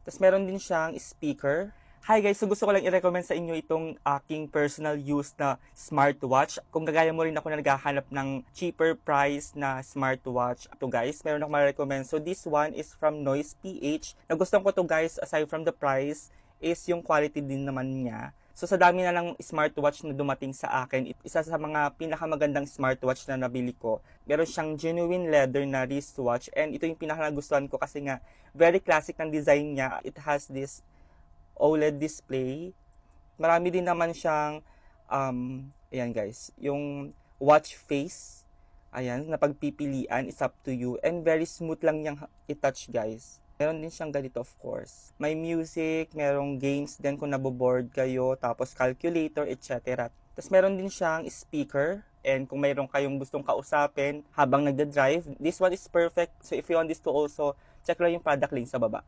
Tapos meron din siyang speaker. Hi guys, so gusto ko lang i-recommend sa inyo itong aking personal use na smartwatch. Kung gagaya mo rin ako na naghahanap ng cheaper price na smartwatch, ito guys, meron akong ma-recommend. So this one is from Noise PH. Nagustuhan ko to guys, aside from the price, is yung quality din naman niya. So sa dami na ng smartwatch na dumating sa akin, isa sa mga pinakamagandang smartwatch na nabili ko. Meron siyang genuine leather na wristwatch and ito yung pinakanagustuhan ko kasi nga very classic ng design niya. It has this OLED display. Marami din naman siyang ayan guys, yung watch face. Ayan, na pagpipilian is up to you and very smooth lang niyang i-touch guys. Meron din siyang ganito of course. May music, merong games din kung naboboard kayo, tapos calculator, etc. Tapos meron din siyang speaker and kung mayroon kayong gustong kausapin habang nagda-drive, this one is perfect. So if you want this to also, check lang yung product link sa baba.